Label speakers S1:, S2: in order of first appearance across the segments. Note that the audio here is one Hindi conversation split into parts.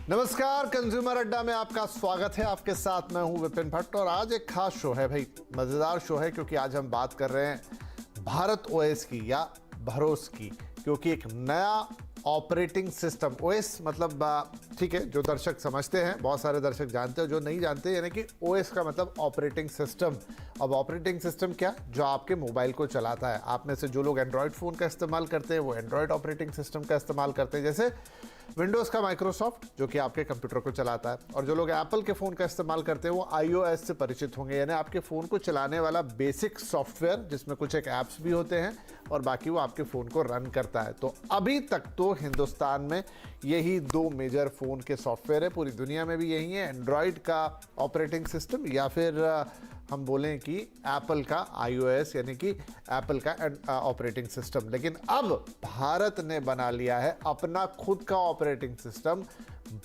S1: नमस्कार, कंज्यूमर अड्डा में आपका स्वागत है। आपके साथ मैं हूं विपिन भट्ट और आज एक खास शो है भाई, मजेदार शो है क्योंकि आज हम बात कर रहे हैं भारत ओएस की या भरोस की, क्योंकि एक नया ऑपरेटिंग सिस्टम, ओएस मतलब ठीक है, जो दर्शक समझते हैं, बहुत सारे दर्शक जानते हैं, जो नहीं जानते, यानी कि ओएस का मतलब ऑपरेटिंग सिस्टम। अब ऑपरेटिंग सिस्टम क्या? जो आपके मोबाइल को चलाता है। आप में से जो लोग एंड्रॉयड फ़ोन का इस्तेमाल करते हैं वो एंड्रॉयड ऑपरेटिंग सिस्टम का इस्तेमाल करते हैं, जैसे विंडोज़ का माइक्रोसॉफ्ट जो कि आपके कंप्यूटर को चलाता है, और जो लोग एप्पल के फ़ोन का इस्तेमाल करते हैं वो iOS से परिचित होंगे, यानी आपके फ़ोन को चलाने वाला बेसिक सॉफ्टवेयर जिसमें कुछ एक ऐप्स भी होते हैं और बाकी वो आपके फ़ोन को रन करता है। तो अभी तक तो हिंदुस्तान में यही दो मेजर फ़ोन के सॉफ्टवेयर है, पूरी दुनिया में भी यही है, एंड्रॉयड का ऑपरेटिंग सिस्टम या फिर हम बोलें कि एप्पल का iOS यानी कि एप्पल का ऑपरेटिंग सिस्टम। लेकिन अब भारत ने बना लिया है अपना खुद का ऑपरेटिंग सिस्टम,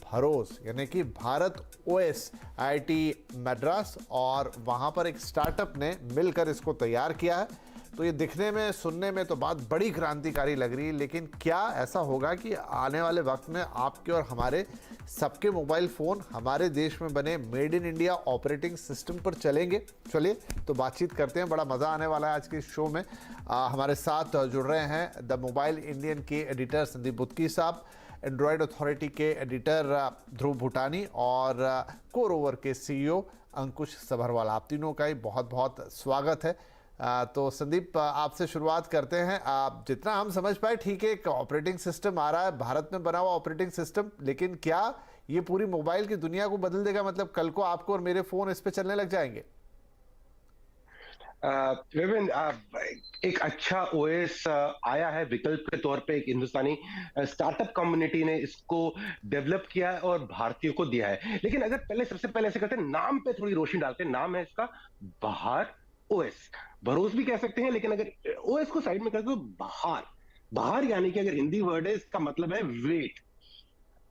S1: भरोस, यानी कि भारत ओएस। IIT मद्रास और वहाँ पर एक स्टार्टअप ने मिलकर इसको तैयार किया है। तो ये दिखने में, सुनने में तो बात बड़ी क्रांतिकारी लग रही है, लेकिन क्या ऐसा होगा कि आने वाले वक्त में आपके और हमारे सबके मोबाइल फ़ोन हमारे देश में बने made in India operating system पर चलेंगे? चलिए तो बातचीत करते हैं, बड़ा मज़ा आने वाला है आज के इस शो में। हमारे साथ जुड़ रहे हैं द मोबाइल इंडियन के एडिटर संदीप बुत्की साहब, एंड्रॉयड अथॉरिटी के एडिटर ध्रुव भूटानी और कोर ओवर के CEO अंकुश सभरवाल। आप तीनों का ही बहुत बहुत स्वागत है। तो संदीप, आपसे शुरुआत करते हैं। आप जितना हम समझ पाए, ठीक है, एक ऑपरेटिंग सिस्टम आ रहा है, भारत में बना हुआ ऑपरेटिंग सिस्टम, लेकिन क्या ये पूरी मोबाइल की दुनिया को बदल देगा? मतलब कल को आपको और मेरे फोन इस पे चलने लग जाएंगे?
S2: विपिन, एक अच्छा ओएस आया है विकल्प के तौर पे। एक हिंदुस्तानी स्टार्टअप कम्युनिटी ने इसको डेवलप किया है और भारतीयों को दिया है। लेकिन अगर सबसे पहले ऐसे करते हैं, नाम पे थोड़ी रोशनी डालते हैं। नाम है इसका बहार ओएस, भरोस भी कह सकते हैं, लेकिन अगर ओएस को साइड में करते तो बहार। बहार यानी कि अगर हिंदी वर्ड है, इसका मतलब है वेट।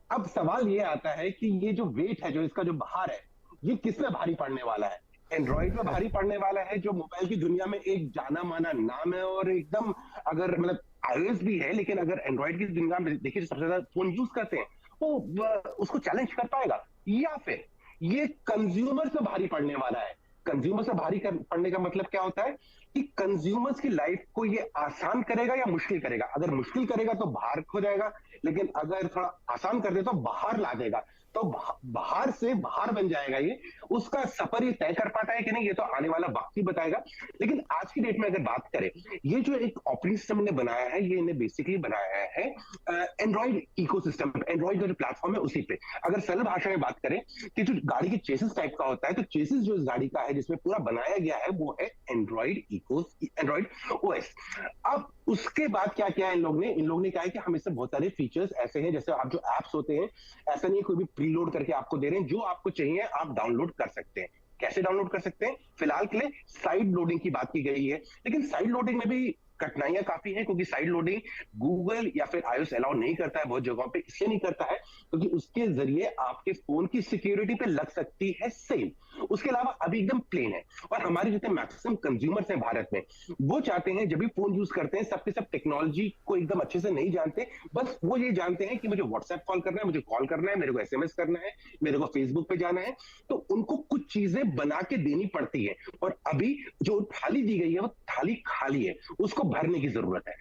S2: अब सवाल ये आता है कि ये जो वेट है, जो इसका जो भार है, ये किस में भारी पड़ने वाला है? एंड्रॉइड में भारी पड़ने वाला है, जो मोबाइल की दुनिया में एक जाना माना नाम है, और एकदम, अगर मतलब iOS भी है, लेकिन अगर एंड्रॉइड की दुनिया में देखिए जो सबसे ज्यादा फोन यूज करते हैं, वो उसको चैलेंज कर पाएगा? या फिर ये कंज्यूमर से भारी पड़ने वाला है? कंज्यूमर से पड़ने का मतलब क्या होता है कि कंज्यूमर्स की लाइफ को ये आसान करेगा या मुश्किल करेगा? अगर मुश्किल करेगा तो बाहर हो जाएगा, लेकिन अगर थोड़ा आसान कर दे तो बाहर ला देगा, तो बाहर से बाहर बन जाएगा। ये उसका सफर ये तय कर पाता है कि नहीं, ये तो आने वाला वक्त ही बताएगा। लेकिन आज की डेट में अगर बात करें, ये जो एक ऑपरेटिंग सिस्टम ने बनाया है, ये इन्हें बेसिकली बनाया है एंड्रॉइड इकोसिस्टम, एंड्रॉइड का जो प्लेटफॉर्म है उसी पे। अगर सरल भाषा में बात करें कि जो गाड़ी के चेसिस टाइप का होता है, तो चेसिस जो इस गाड़ी का है, जिसमें पूरा बनाया गया है, वो है एंड्रॉइड ओएस। अब उसके बाद क्या किया है इन लोगों ने कहा है कि हम इससे बहुत सारे फीचर्स ऐसे हैं, जैसे आप जो एप्स होते हैं, ऐसा नहीं है कोई भी प्रीलोड करके आपको दे रहे हैं, जो आपको चाहिए आप डाउनलोड कर सकते हैं। कैसे डाउनलोड कर सकते हैं? फिलहाल के लिए साइड लोडिंग की बात की गई है, लेकिन साइड लोडिंग में भी कठिनाइयां काफी हैं, क्योंकि साइड लोडिंग गूगल या फिर iOS अलाउ नहीं करता है बहुत जगहों पे। इसलिए नहीं करता है क्योंकि उसके जरिए आपके फोन की सिक्योरिटी पे लग सकती है सेल। उसके अलावा अभी एकदम प्लेन है, और हमारे जितने मैक्सिमम कंज्यूमर्स हैं भारत में, वो चाहते हैं जब भी फोन यूज करते हैं, सबके सब टेक्नोलॉजी को एकदम अच्छे से नहीं जानते। बस वो ये जानते हैं कि मुझे व्हाट्सएप कॉल करना है, मुझे कॉल करना है, मेरे को SMS करना है, मेरे को फेसबुक पे जाना है। तो उनको कुछ चीजें बना के देनी पड़ती है, और अभी जो थाली दी गई है वो थाली खाली है, उसको भरने की जरूरत है।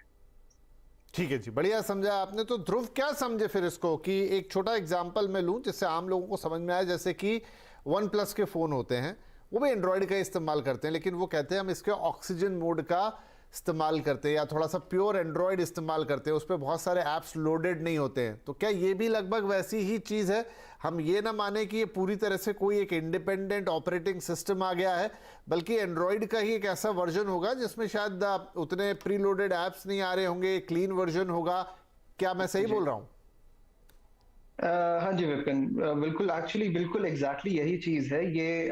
S1: ठीक है जी, बढ़िया समझा आपने। तो ध्रुव, क्या समझे फिर इसको? कि एक छोटा एग्जांपल मैं लूं जिससे आम लोगों को समझ में आए। जैसे कि OnePlus के फ़ोन होते हैं, वो भी एंड्रॉयड का इस्तेमाल करते हैं, लेकिन वो कहते हैं हम इसके ऑक्सीजन मोड का इस्तेमाल करते हैं या थोड़ा सा प्योर एंड्रॉयड इस्तेमाल करते हैं, उस पर बहुत सारे ऐप्स लोडेड नहीं होते हैं। तो क्या ये भी लगभग वैसी ही चीज़ है? हम ये ना माने कि ये पूरी तरह से कोई एक इंडिपेंडेंट ऑपरेटिंग सिस्टम आ गया है, बल्कि एंड्रॉयड का ही एक ऐसा वर्जन होगा जिसमें शायद उतने प्री लोडेड ऐप्स नहीं आ रहे होंगे, क्लीन वर्जन होगा। क्या मैं सही बोल रहा हूँ?
S3: हाँ जी विपिन, बिल्कुल, एक्चुअली बिल्कुल एग्जैक्टली यही चीज है। ये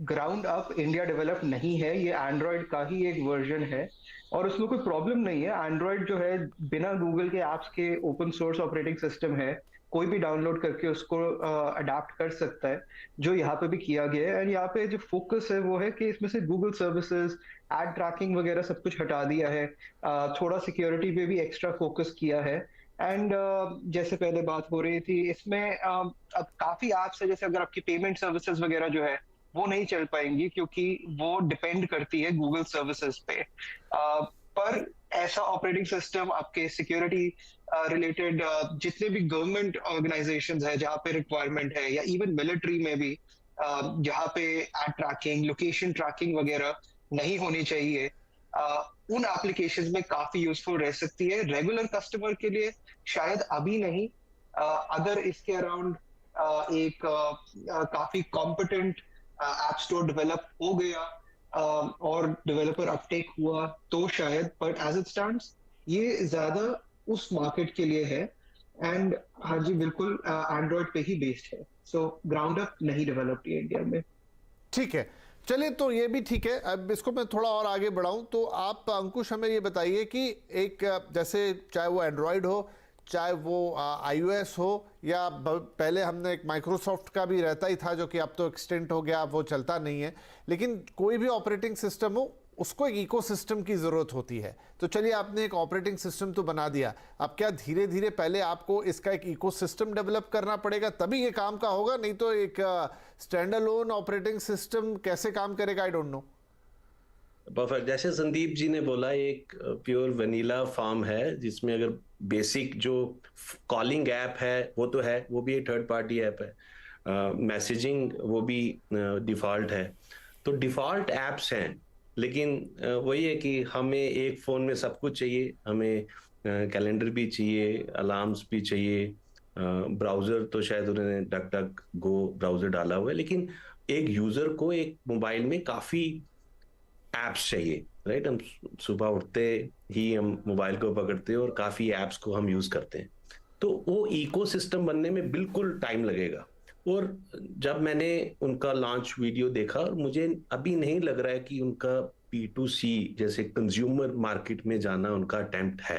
S3: ग्राउंड अप इंडिया डेवलप नहीं है, ये एंड्रॉयड का ही एक वर्जन है, और उसमें कोई प्रॉब्लम नहीं है। एंड्रॉयड जो है बिना गूगल के ऐप्स के ओपन सोर्स ऑपरेटिंग सिस्टम है, कोई भी डाउनलोड करके उसको अडाप्ट कर सकता है, जो यहाँ पे भी किया गया है। एंड यहाँ पे जो फोकस है वो है कि इसमें से गूगल सर्विसेज, एड ट्रैकिंग वगैरह सब कुछ हटा दिया है, थोड़ा सिक्योरिटी पे भी एक्स्ट्रा फोकस किया है। एंड जैसे पहले बात हो रही थी इसमें अब काफी ऐप्स है, जैसे अगर आपकी पेमेंट सर्विसेज वगैरह जो है वो नहीं चल पाएंगी क्योंकि वो डिपेंड करती है गूगल सर्विसेज पे। पर ऐसा ऑपरेटिंग सिस्टम आपके सिक्योरिटी रिलेटेड जितने भी गवर्नमेंट ऑर्गेनाइजेशंस है जहाँ पे रिक्वायरमेंट है, या इवन मिलिट्री में भी जहाँ पे एड ट्रैकिंग, लोकेशन ट्रैकिंग वगैरह नहीं होनी चाहिए, उन एप्लीकेशंस में काफी यूजफुल रह सकती है। रेगुलर कस्टमर के लिए शायद अभी नहीं, अगर इसके अराउंड एक काफी कॉम्पिटेंट ऐप स्टोर डेवलप हो गया और डेवलपर अपटेक हुआ तो शायद, बट एज इट स्टैंड्स ये ज्यादा उस मार्केट के लिए है। एंड हाँ जी बिल्कुल एंड्रॉइड पे ही बेस्ड है, सो ग्राउंड अप नहीं डेवलप्ड है इंडिया में।
S1: ठीक है, चलिए तो ये भी ठीक है। अब इसको मैं थोड़ा और आगे बढ़ाऊं तो आप अंकुश हमें ये बताइए कि एक जैसे चाहे वो एंड्रॉयड हो, चाहे वो iOS हो, या पहले हमने एक माइक्रोसॉफ्ट का भी रहता ही था जो कि अब तो एक्सटेंट हो गया, वो चलता नहीं है, लेकिन कोई भी ऑपरेटिंग सिस्टम हो उसको एक इकोसिस्टम की ज़रूरत होती है। तो चलिए आपने एक ऑपरेटिंग सिस्टम तो बना दिया, अब क्या धीरे धीरे पहले आपको इसका एक इकोसिस्टम डेवलप करना पड़ेगा तभी ये काम का होगा, नहीं तो एक स्टैंड अलोन ऑपरेटिंग सिस्टम कैसे काम करेगा? I don't know.
S4: परफेक्ट, जैसे संदीप जी ने बोला एक प्योर वनीला फार्म है जिसमें अगर बेसिक जो कॉलिंग ऐप है वो तो है, वो भी एक थर्ड पार्टी ऐप है, मैसेजिंग वो भी डिफॉल्ट है, तो डिफॉल्ट ऐप्स हैं। लेकिन वही है कि हमें एक फ़ोन में सब कुछ चाहिए, हमें कैलेंडर भी चाहिए, अलार्म्स भी चाहिए, ब्राउज़र तो शायद उन्होंने डक डक गो ब्राउज़र डाला हुआ है, लेकिन एक यूज़र को एक मोबाइल में काफ़ी ऐप्स चाहिए, राइट? हम सुबह उठते ही हम मोबाइल को पकड़ते हैं और काफ़ी ऐप्स को हम यूज़ करते हैं, तो वो इकोसिस्टम बनने में बिल्कुल टाइम लगेगा। और जब मैंने उनका लॉन्च वीडियो देखा, मुझे अभी नहीं लग रहा है कि उनका P2C जैसे कंज्यूमर मार्केट में जाना उनका अटेम्प्ट है।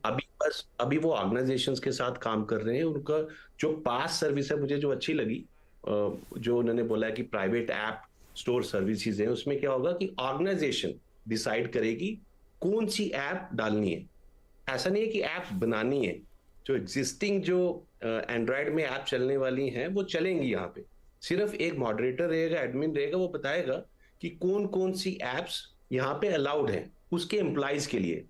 S4: अभी वो ऑर्गेनाइजेशंस के साथ काम कर रहे हैं। उनका जो पास सर्विस है मुझे जो अच्छी लगी, जो उन्होंने बोला है कि प्राइवेट ऐप स्टोर सर्विसेज है, उसमें क्या होगा कि ऑर्गेनाइजेशन डिसाइड करेगी कौन सी ऐप डालनी है। ऐसा नहीं है कि ऐप बनानी है, जो एग्जिस्टिंग जो एंड्रॉयड में ऐप चलने वाली हैं वो चलेंगी। यहाँ पे सिर्फ एक मॉडरेटर रहेगा, एडमिन रहेगा, वो बताएगा कि कौन कौन सी ऐप्स यहाँ पे अलाउड हैं उसके एम्प्लॉइज के लिए।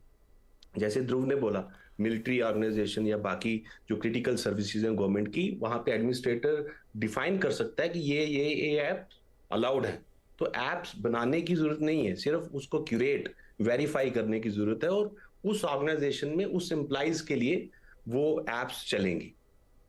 S4: जैसे ध्रुव ने बोला, मिलिट्री ऑर्गेनाइजेशन या बाकी जो क्रिटिकल सर्विसेज हैं गवर्नमेंट की, वहां पे एडमिनिस्ट्रेटर डिफाइन कर सकता है कि ये ऐप अलाउड है। तो ऐप्स बनाने की जरूरत नहीं है, सिर्फ उसको क्यूरेट वेरीफाई करने की जरूरत है, और उस ऑर्गेनाइजेशन में उस एम्प्लॉइज के लिए वो ऐप्स चलेंगी।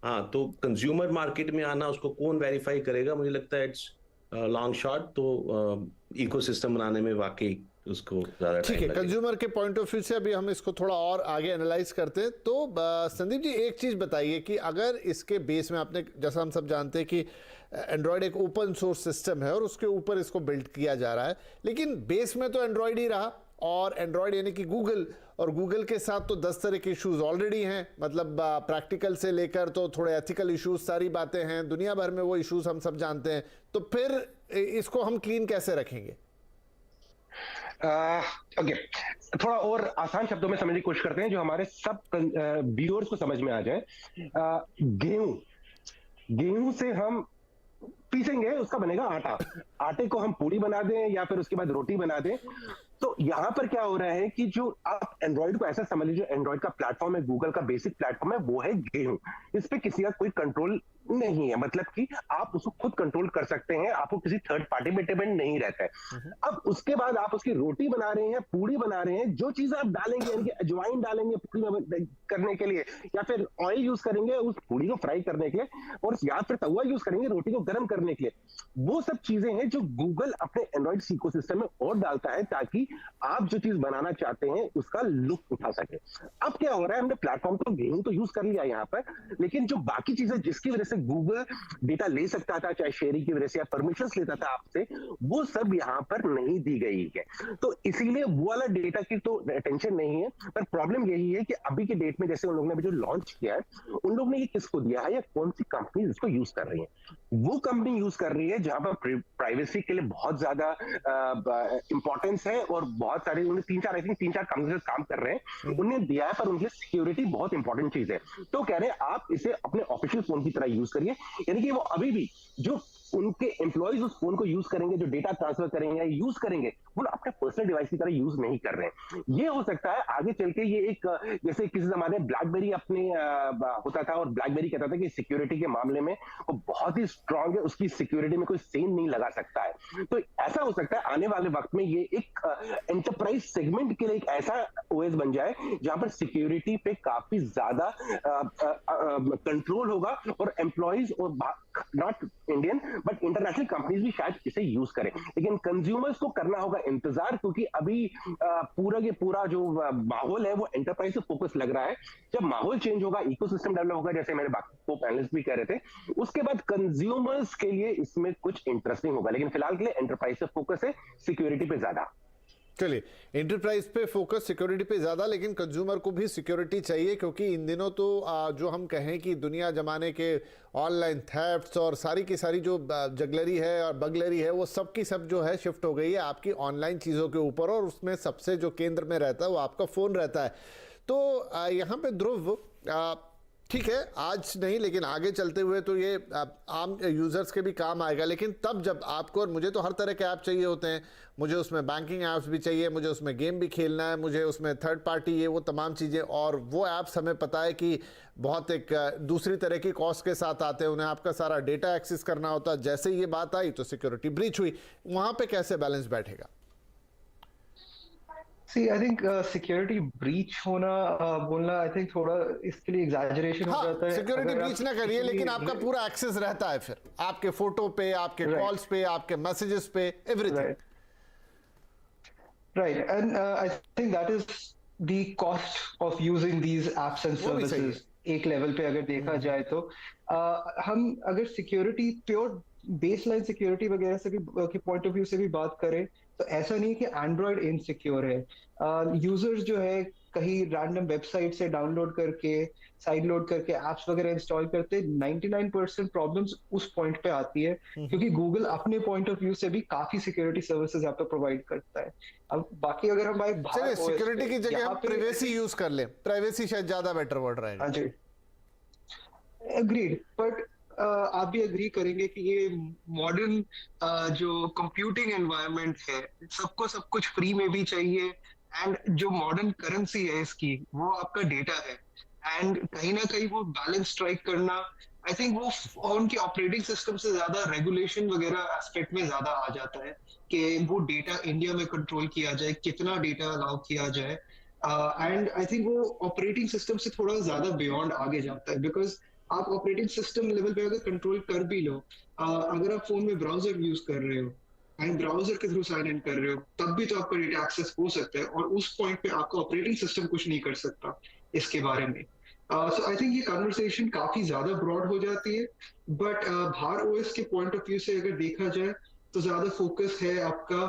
S4: हाँ, तो कंज्यूमर मार्केट में आना उसको कौन वेरीफाई करेगा? मुझे लगता है इट्स लॉन्ग शॉट, तो इकोसिस्टम बनाने में वाकई उसको ज्यादा
S1: ठीक है। कंज्यूमर के पॉइंट ऑफ व्यू से अभी हम इसको थोड़ा और आगे एनालाइज करते हैं। तो संदीप जी एक चीज बताइए कि अगर इसके बेस में आपने, जैसा हम सब जानते हैं कि एंड्रॉयड एक ओपन सोर्स सिस्टम है और उसके ऊपर इसको बिल्ड किया जा रहा है, लेकिन बेस में तो एंड्रॉयड ही रहा, और एंड्रॉयड यानी कि गूगल, और गूगल के साथ तो 10 तरह के इश्यूज ऑलरेडी हैं, मतलब प्रैक्टिकल से लेकर तो थोड़े एथिकल इश्यूज, सारी बातें हैं, दुनिया भर में वो इश्यूज हम सब जानते हैं। तो फिर इसको हम क्लीन कैसे रखेंगे?
S2: ओके, थोड़ा और आसान शब्दों में समझने की कोशिश करते हैं जो हमारे सब व्यूअर्स को समझ में आ जाए। गेहूं से हम पीसेंगे, उसका बनेगा आटा। आटे को हम पूड़ी बना दें या फिर उसके बाद रोटी बना दें। तो यहां पर क्या हो रहा है कि जो आप एंड्रॉइड को ऐसा समझ लीजिए, एंड्रॉइड का प्लेटफॉर्म है, गूगल का बेसिक प्लेटफॉर्म है, वो है गेहूं। इस पे किसी का कोई कंट्रोल नहीं है, मतलब कि आप उसको खुद कंट्रोल कर सकते हैं, आपको किसी थर्ड पार्टी पे डिपेंड नहीं रहता है। अब उसके बाद आप उसकी रोटी बना रहे हैं, पूड़ी बना रहे हैं, जो चीज आप डालेंगे, यानी कि अजवाइन डालेंगे पूड़ी करने के लिए, या फिर ऑयल यूज करेंगे उस पूड़ी को फ्राई करने के लिए, और या फिर तवा यूज करेंगे रोटी को गर्म करने के लिए, वो सब चीजें हैं जो गूगल अपने एंड्रॉइड इकोसिस्टम में और डालता है ताकि आप जो चीज बनाना चाहते हैं उसका लुत्फ उठा सके। अब क्या हो रहा है, हमने प्लेटफॉर्म तो गेहूं तो यूज कर लिया यहाँ पर, लेकिन जो बाकी चीजें जिसकी वजह से गूगल डेटा ले सकता था, चाहे शेयरिंग की वजह से या परमिशंस लेता था आपसे, वो सब यहाँ पर नहीं दी गई है। तो इसीलिए वो वाला डेटा की तो टेंशन नहीं है, पर प्रॉब्लम यही है कि अभी के डेट में जैसे उन लोगों ने अभी जो लॉन्च किया है, उन लोगों ने ये किसको दिया है या कौन सी कंपनी इसको यूज कर रही है। वो कंपनी यूज कर रही है जहां पर प्राइवेसी के लिए बहुत ज्यादा इंपॉर्टेंस है और बहुत सारे उन्हें तीन चार कंपनी काम कर रहे हैं, उन्हें दिया है, पर उनके लिए सिक्योरिटी बहुत इंपॉर्टेंट चीज है। तो कह रहे हैं आप इसे अपने ऑफिशियल फोन की तरह यूज करिए, यानी कि वो अभी भी जो उनके एम्प्लॉइज उस फोन को यूज करेंगे, जो डेटा ट्रांसफर करेंगे या यूज करेंगे, वो अपने पर्सनल डिवाइस की तरह यूज नहीं कर रहे हैं। ये हो सकता है आगे चल के ये एक, जैसे किसी जमाने में ब्लैकबेरी अपने होता था और ब्लैकबेरी कहता था कि सिक्योरिटी के मामले में वो बहुत ही स्ट्रांग है, उसकी सिक्योरिटी में कोई सेन नहीं लगा सकता है। तो ऐसा हो सकता है आने वाले वक्त में ये एक एंटरप्राइज सेगमेंट के लिए एक ऐसा ओएस बन जाए जहां पर सिक्योरिटी पे काफी ज्यादा कंट्रोल होगा और एम्प्लॉइज और not Indian but international companies भी शायद इसे यूज करें। लेकिन कंज्यूमर्स को करना होगा इंतजार, क्योंकि अभी पूरा के पूरा जो माहौल है वो एंटरप्राइज से फोकस लग रहा है। जब माहौल चेंज होगा, इकोसिस्टम डेवलप होगा, जैसे मेरे बाकी पैनलिस्ट भी कह रहे थे, उसके बाद कंज्यूमर्स के लिए इसमें कुछ इंटरेस्टिंग होगा। लेकिन फिलहाल के लिए एंटरप्राइज से फोकस है, सिक्योरिटी पे ज्यादा।
S1: चलिए, एंटरप्राइज पे फोकस, सिक्योरिटी पे ज़्यादा, लेकिन कंज्यूमर को भी सिक्योरिटी चाहिए, क्योंकि इन दिनों तो जो हम कहें कि दुनिया जमाने के ऑनलाइन थेफ्ट्स और सारी की सारी जो जगलरी है और बगलरी है, वो सब की सब जो है शिफ्ट हो गई है आपकी ऑनलाइन चीज़ों के ऊपर, और उसमें सबसे जो केंद्र में रहता है वो आपका फ़ोन रहता है। तो यहाँ पे ध्रुव, ठीक है आज नहीं लेकिन आगे चलते हुए तो ये आम यूज़र्स के भी काम आएगा, लेकिन तब जब आपको, और मुझे तो हर तरह के ऐप चाहिए होते हैं, मुझे उसमें बैंकिंग ऐप्स भी चाहिए, मुझे उसमें गेम भी खेलना है, मुझे उसमें थर्ड पार्टी ये वो तमाम चीज़ें, और वो ऐप्स हमें पता है कि बहुत एक दूसरी तरह की कॉस्ट के साथ आते हैं, उन्हें आपका सारा डेटा एक्सेस करना होता है। जैसे ये बात आई तो सिक्योरिटी ब्रीच हुई, वहाँ पर कैसे बैलेंस बैठेगा?
S3: See, I think security breach होना बोलना I think थोड़ा इसके लिए exaggeration हो जाता है।
S1: सिक्योरिटी ब्रीच ना करिए, लेकिन आपका पूरा एक्सेस रहता है फिर आपके फोटो पे, आपके कॉल्स पे, आपके मैसेजेस पे, everything.
S3: Right, and I think that is the cost of using these apps and services। एक लेवल पे अगर देखा जाए तो हम अगर सिक्योरिटी, प्योर बेसलाइन सिक्योरिटी वगैरह से भी के पॉइंट ऑफ व्यू से भी बात करें तो ऐसा नहीं कि एंड्रॉयड इनसिक्योर है। यूजर्स जो है कहीं रैंडम वेबसाइट से डाउनलोड करके, साइड लोड करके एप्स वगैरह इंस्टॉल करते, 99% प्रॉब्लम्स उस पॉइंट पे आती है, क्योंकि गूगल अपने पॉइंट ऑफ व्यू से भी काफी सिक्योरिटी सर्विसेज यहाँ पे प्रोवाइड करता है। अब बाकी अगर हम भाई
S1: सिक्योरिटी की जगह हम प्राइवेसी यूज कर लें, प्राइवेसी शायद ज्यादा बेटर वर्ड रहेगा।
S3: हाँ जी, एग्रीड, बट आप भी एग्री करेंगे कि ये मॉडर्न जो कंप्यूटिंग एनवायरनमेंट है, सबको सब कुछ फ्री में भी चाहिए, एंड जो मॉडर्न करेंसी है इसकी वो आपका डेटा है, एंड कहीं ना कहीं वो बैलेंस स्ट्राइक करना, आई थिंक वो उनके ऑपरेटिंग सिस्टम से ज्यादा रेगुलेशन वगैरह एस्पेक्ट में ज्यादा आ जाता है कि वो डेटा इंडिया में कंट्रोल किया जाए, कितना डेटा अलाउ किया जाए, एंड आई थिंक वो ऑपरेटिंग सिस्टम से थोड़ा ज्यादा बियॉन्ड आगे जाता है। बिकॉज आप ऑपरेटिंग सिस्टम लेवल पे अगर कंट्रोल कर भी लो, अगर आप फोन में ब्राउजर यूज कर रहे हो एंड ब्राउजर के थ्रू साइन इन कर रहे हो, तब भी तो आपका डेटा एक्सेस हो सकता है, और उस पॉइंट पे आपका ऑपरेटिंग सिस्टम कुछ नहीं कर सकता इसके बारे में। सो आई थिंक ये कन्वर्सेशन काफी ज्यादा ब्रॉड हो जाती है, बट भार ओएस के पॉइंट ऑफ व्यू से अगर देखा जाए तो ज्यादा फोकस है आपका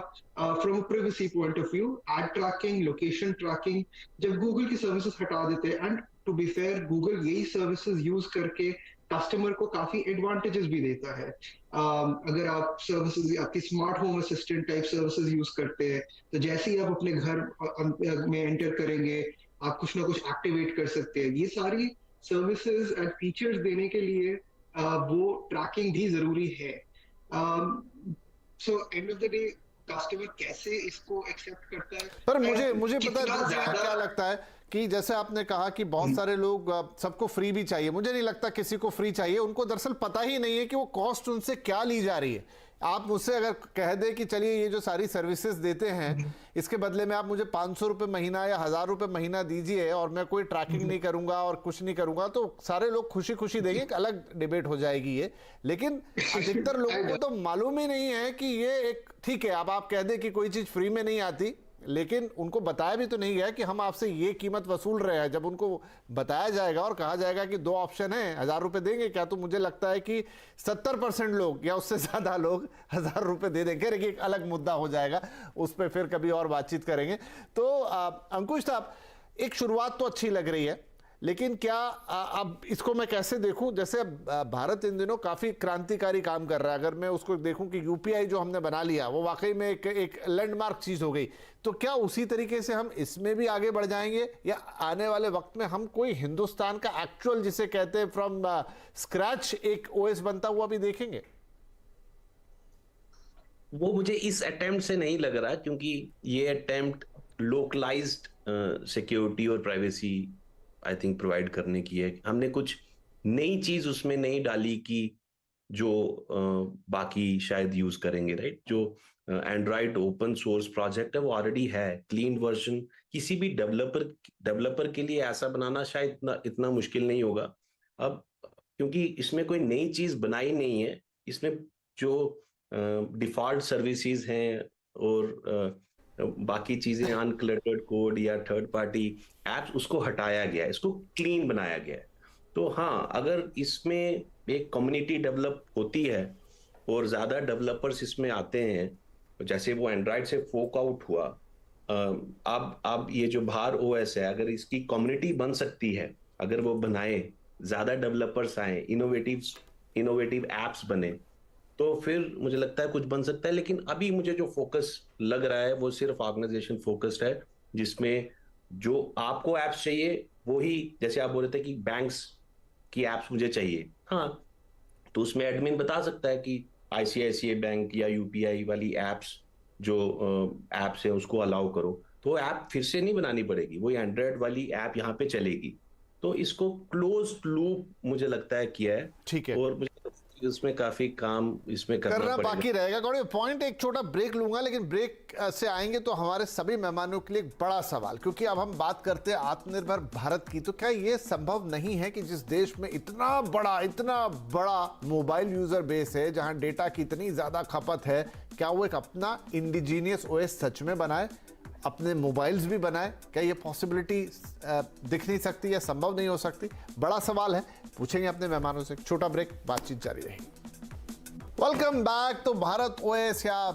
S3: from privacy point of view, ad tracking, location tracking, जब गूगल की सर्विसेज हटा देते हैं, and to be fair Google यही सर्विसेज यूज करके कस्टमर को काफी एडवांटेजेस भी देता है। अगर आप सर्विसेज, आपकी smart home assistant type services use करते हैं, तो जैसे ही आप अपने घर में एंटर करेंगे आप कुछ ना कुछ एक्टिवेट कर सकते हैं। ये सारी सर्विसेज एंड फीचर्स देने के लिए वो ट्रैकिंग भी जरूरी है। So end of the day customer कैसे इसको एक्सेप्ट करता है।
S1: पर मुझे पता है क्या लगता है कि जैसे आपने कहा कि बहुत सारे लोग, सबको फ्री भी चाहिए, मुझे नहीं लगता किसी को फ्री चाहिए, उनको दरअसल पता ही नहीं है कि वो कॉस्ट उनसे क्या ली जा रही है। आप मुझसे अगर कह दे कि चलिए ये जो सारी सर्विसेज देते हैं इसके बदले में आप मुझे 500 रुपये महीना या 1000 रुपये महीना दीजिए और मैं कोई ट्रैकिंग नहीं करूंगा और कुछ नहीं करूंगा, तो सारे लोग खुशी खुशी देंगे, एक अलग डिबेट हो जाएगी ये। लेकिन अधिकतर लोगों को तो मालूम ही नहीं है कि ये एक, ठीक है अब आप कह दें कि कोई चीज फ्री में नहीं आती, लेकिन उनको बताया भी तो नहीं गया कि हम आपसे ये कीमत वसूल रहे हैं। जब उनको बताया जाएगा और कहा जाएगा कि 2 ऑप्शन है, 1000 रुपए देंगे क्या, तो मुझे लगता है कि 70% लोग या उससे ज्यादा लोग 1000 रुपए दे देंगे। एक अलग मुद्दा हो जाएगा, उस पर फिर कभी और बातचीत करेंगे। तो अंकुश साहब, एक शुरुआत तो अच्छी लग रही है, लेकिन क्या अब इसको मैं कैसे देखूं? जैसे अब भारत इन दिनों काफी क्रांतिकारी काम कर रहा है। अगर मैं उसको देखूं कि यूपीआई जो हमने बना लिया वो वाकई में एक लैंडमार्क चीज हो गई, तो क्या उसी तरीके से हम इसमें भी आगे बढ़ जाएंगे, या आने वाले वक्त में हम कोई हिंदुस्तान का एक्चुअल जिसे कहते हैं फ्रॉम स्क्रैच एक ओएस बनता हुआ भी देखेंगे?
S4: वो मुझे इस अटेम्प्ट से नहीं लग रहा, क्योंकि ये अटेम्प्ट लोकलाइज्ड सिक्योरिटी और प्राइवेसी आई थिंक प्रोवाइड करने की है। हमने कुछ नई चीज उसमें नहीं डाली कि जो बाकी शायद यूज करेंगे, राइट? जो एंड्रॉइड ओपन सोर्स प्रोजेक्ट है वो ऑलरेडी है, क्लीन वर्जन। किसी भी डेवलपर के लिए ऐसा बनाना शायद इतना मुश्किल नहीं होगा अब, क्योंकि इसमें कोई नई चीज बनाई नहीं है। इसमें जो डिफॉल्ट सर्विसेज हैं और बाकी चीजें, अनक्लटर्ड कोड या थर्ड पार्टी एप्स, उसको हटाया गया है, इसको क्लीन बनाया गया है। तो हाँ, अगर इसमें एक कम्युनिटी डेवलप होती है और ज्यादा डेवलपर्स इसमें आते हैं, जैसे वो एंड्रॉइड से फोक आउट हुआ, अब ये जो भार ओएस है, अगर इसकी कम्युनिटी बन सकती है, अगर वो बनाए, ज्यादा डेवलपर्स आए, इनोवेटिव एप्स बने, तो फिर मुझे लगता है कुछ बन सकता है। लेकिन अभी मुझे जो फोकस लग रहा है वो सिर्फ ऑर्गेनाइजेशन फोकस्ड है, जिसमें जो आपको एप्स चाहिए वो ही, जैसे आप बोल रहे थे कि बैंक्स की एप्स मुझे चाहिए, हाँ, तो उसमें एडमिन बता सकता है कि आईसीआईसीआई बैंक या यूपीआई वाली एप्स जो एप्स है उसको अलाउ करो, तो ऐप फिर से नहीं बनानी पड़ेगी, वही एंड्रॉइड वाली ऐप यहाँ पे चलेगी। तो इसको क्लोज लूप मुझे लगता है किया है,
S1: ठीक है,
S4: और मुझे उसमें काफी काम इसमें करना
S1: बाकी रहेगा। गौरव, पॉइंट एक छोटा ब्रेक लूंगा, लेकिन ब्रेक से आएंगे तो हमारे सभी मेहमानों के लिए एक बड़ा सवाल, क्योंकि अब हम बात करते हैं आत्मनिर्भर भारत की, तो क्या ये संभव नहीं है कि जिस देश में इतना बड़ा मोबाइल यूजर बेस है, जहां डेटा की इतनी ज्यादा खपत है, क्या वो एक अपना इंडिजीनियस ओएस सच में बनाए, अपने मोबाइल्स भी बनाए? क्या ये पॉसिबिलिटी दिख नहीं सकती या संभव नहीं हो सकती? बड़ा सवाल है, पूछेंगे अपने मेहमानों से। छोटा ब्रेक, बातचीत जारी रहेगी। Welcome back. तो भारत ओएस या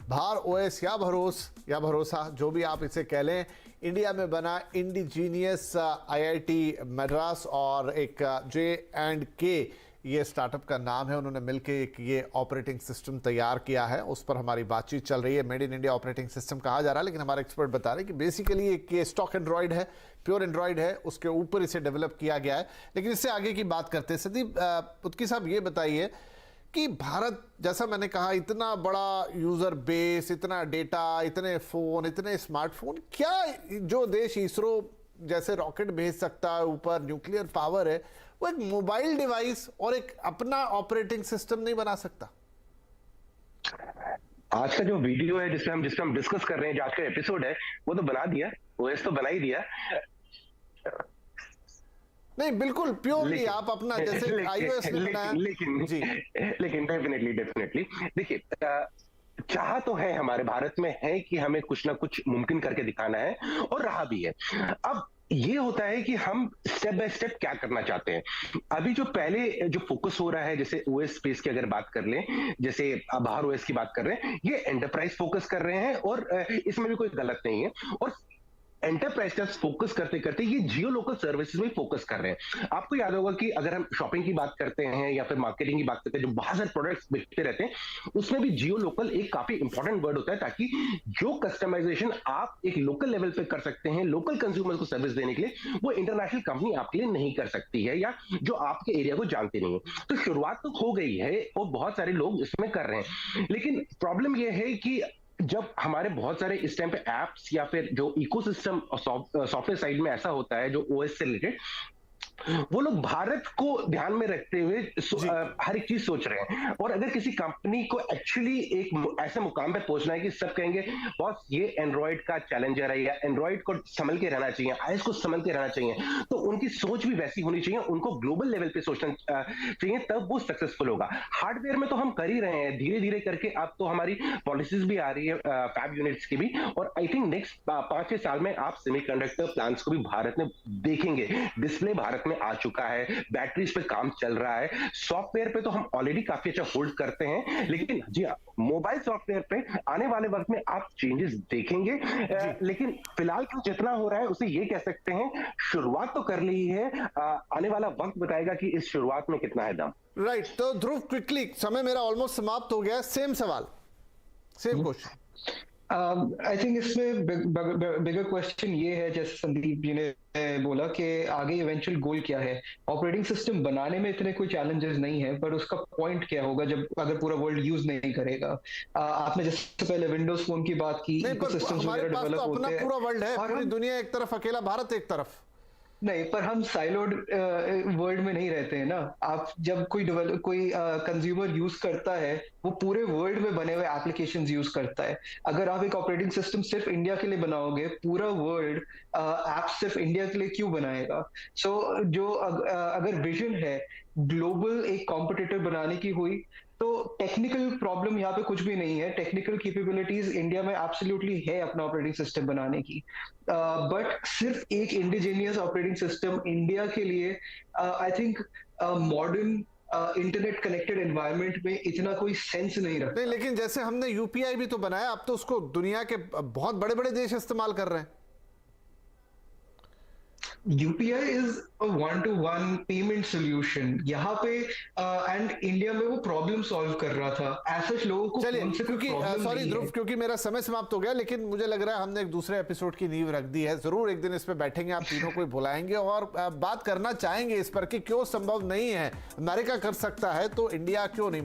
S1: भार ओएस या भरोसा, जो भी आप इसे कह लें, इंडिया में बना इंडिजीनियस आईआईटी मद्रास और एक J&K ये स्टार्टअप का नाम है, उन्होंने मिलकर एक ये ऑपरेटिंग सिस्टम तैयार किया है, उस पर हमारी बातचीत चल रही है। Made in India operating system कहा जा रहा है, लेकिन हमारे एक्सपर्ट बता रहे हैं कि बेसिकली एक ये स्टॉक एंड्रॉइड है, प्योर एंड्रॉइड है, उसके ऊपर इसे डेवलप किया गया है। लेकिन इससे आगे की बात करते हैं, संदीप उत्की साहब, ये बताइए कि भारत, जैसा मैंने कहा, इतना बड़ा यूजर बेस, इतना डेटा, इतने फोन, इतने स्मार्टफोन, क्या जो देश इसरो जैसे रॉकेट भेज सकता है ऊपर, न्यूक्लियर पावर है, वो एक मोबाइल डिवाइस और एक अपना ऑपरेटिंग सिस्टम नहीं बना सकता?
S2: आज का जो वीडियो है जिसमें हम डिस्कस कर रहे हैं, जो आज का एपिसोड है, वो तो बना दिया, ओएस तो बना ही दिया।
S1: नहीं, बिल्कुल प्योरली आप अपना, जैसे आईओएस ने बनाया।
S2: लेकिन डेफिनेटली देखिए, चाह तो है, हमारे भारत में है कि हमें कुछ ना कुछ मुमकिन करके दिखाना है, और रहा भी है। अब ये होता है कि हम स्टेप बाय स्टेप क्या करना चाहते हैं। अभी जो पहले जो फोकस हो रहा है, जैसे ओएस स्पेस की अगर बात कर लें, जैसे भार ओएस की बात कर रहे हैं, ये एंटरप्राइज फोकस कर रहे हैं, और इसमें भी कोई गलत नहीं है। और एंटरप्राइज का फोकस करते करते ये जियो लोकल सर्विसेज में फोकस कर रहे हैं। आपको याद होगा कि अगर हम शॉपिंग की बात करते हैं या फिर मार्केटिंग की बात करते हैं, जो बहुत सारे प्रोडक्ट्स बिकते रहते हैं, उसमें भी जियो लोकल एक काफी इंपॉर्टेंट वर्ड होता है, ताकि जो कस्टमाइजेशन आप एक लोकल लेवल पे कर सकते हैं लोकल कंज्यूमर को सर्विस देने के लिए, वो इंटरनेशनल कंपनी आपके लिए नहीं कर सकती है, या जो आपके एरिया को जानते नहीं है। तो शुरुआत तो हो गई है और बहुत सारे लोग इसमें कर रहे हैं, लेकिन प्रॉब्लम यह है कि जब हमारे बहुत सारे इस टाइम पे एप्स या फिर जो इकोसिस्टम सॉफ्टवेयर साइड में ऐसा होता है जो ओएस से रिलेटेड, वो लोग भारत को ध्यान में रखते हुए हर एक चीज सोच रहे हैं। और अगर किसी कंपनी को एक्चुअली एक ऐसे मुकाम पे पहुंचना है कि सब कहेंगे बॉस ये एंड्रॉइड का चैलेंजर है या एंड्रॉइड को संभल के रहना चाहिए, आईओएस को संभल के रहना चाहिए, तो उनकी सोच भी वैसी होनी चाहिए, उनको ग्लोबल लेवल पे सोचना चाहिए, तब वो सक्सेसफुल होगा। हार्डवेयर में तो हम कर ही रहे हैं धीरे धीरे करके, अब तो हमारी पॉलिसीज भी आ रही है फैब यूनिट्स की भी, और आई थिंक नेक्स्ट 5-6 साल में आप सेमीकंडक्टर प्लांट्स को भी भारत में देखेंगे। डिस्प्ले भारत में आ चुका है, बैटरीज पे काम चल रहा है, सॉफ्टवेयर पे तो हम ऑलरेडी काफी अच्छा होल्ड करते हैं, लेकिन जी हाँ, मोबाइल सॉफ्टवेयर पे आने वाले वक्त में आप चेंजेस देखेंगे। लेकिन फिलहाल जितना हो रहा है उसे ये कह सकते हैं शुरुआत तो कर ली है, आने वाला वक्त बताएगा कि इस शुरुआत में कितना है दम।
S1: राइट, तो ध्रुव क्विकली, समय मेरा ऑलमोस्ट समाप्त हो गया, सेम सवाल, सेम क्वेश्चन।
S3: आई थिंक इसमें बिगर क्वेश्चन ये है, जैसे संदीप जी ने बोला कि आगे इवेंचुअल गोल क्या है। ऑपरेटिंग सिस्टम बनाने में इतने कोई चैलेंजेस नहीं है, पर उसका पॉइंट क्या होगा जब अगर पूरा वर्ल्ड यूज नहीं करेगा। आपने जैसे पहले विंडोज फोन की बात की,
S1: इकोसिस्टम्स वगैरह डेवलप होते हैं, पूरा वर्ल्ड है, पूरी दुनिया एक तरफ, अकेला भारत एक तरफ
S3: नहीं, पर हम साइलोड वर्ल्ड में नहीं रहते हैं ना। आप जब कोई कंज्यूमर यूज करता है, वो पूरे वर्ल्ड में बने हुए एप्लीकेशंस यूज करता है। अगर आप एक ऑपरेटिंग सिस्टम सिर्फ इंडिया के लिए बनाओगे, पूरा वर्ल्ड ऐप सिर्फ इंडिया के लिए क्यों बनाएगा? सो जो अगर विजन है ग्लोबल एक कॉम्पिटिटर बनाने की हुई, तो टेक्निकल प्रॉब्लम यहाँ पे कुछ भी नहीं है। टेक्निकल कैपेबिलिटीज इंडिया में एब्सोल्युटली है अपना ऑपरेटिंग सिस्टम बनाने की, बट सिर्फ एक इंडिजीनियस ऑपरेटिंग सिस्टम इंडिया के लिए I think modern internet connected environment में इतना कोई सेंस नहीं रखता।
S1: नहीं, लेकिन जैसे हमने यूपीआई भी तो बनाया, अब तो उसको दुनिया के बहुत बड़े बड़े देश इस्तेमाल कर रहे हैं।
S3: UPI is a 1-to-1 payment solution यहाँ पे, एंड इंडिया में वो प्रॉब्लम सॉल्व कर रहा था। ऐसे लोगों को
S1: चलिए, क्योंकि सॉरी ध्रुव, क्योंकि मेरा समय समाप्त हो गया, लेकिन मुझे लग रहा है हमने एक दूसरे एपिसोड की नींव रख दी है। जरूर एक दिन इस पे बैठेंगे, आप तीनों को बुलाएंगे और बात करना चाहेंगे इस पर कि क्यों संभव नहीं है। अमेरिका कर सकता है तो इंडिया क्यों नहीं?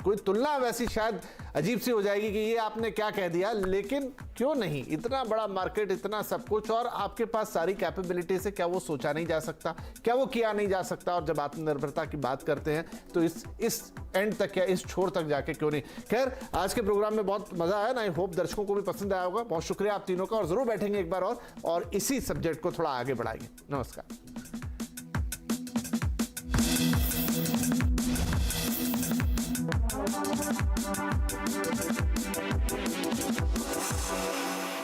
S1: कोई तुलना वैसी शायद अजीब सी हो जाएगी कि ये आपने क्या कह दिया, लेकिन क्यों नहीं? इतना बड़ा मार्केट, इतना सब कुछ, और आपके पास सारी कैपेबिलिटी से क्या वो सोचा नहीं जा सकता? क्या वो किया नहीं जा सकता? और जब आत्मनिर्भरता की बात करते हैं तो इस एंड तक या इस छोर तक जाके क्यों नहीं? खैर, आज के प्रोग्राम में बहुत मजा आया, आई होप दर्शकों को भी पसंद आया होगा। बहुत शुक्रिया आप तीनों का, और जरूर बैठेंगे एक बार और इसी सब्जेक्ट को थोड़ा आगे बढ़ाएंगे। नमस्कार।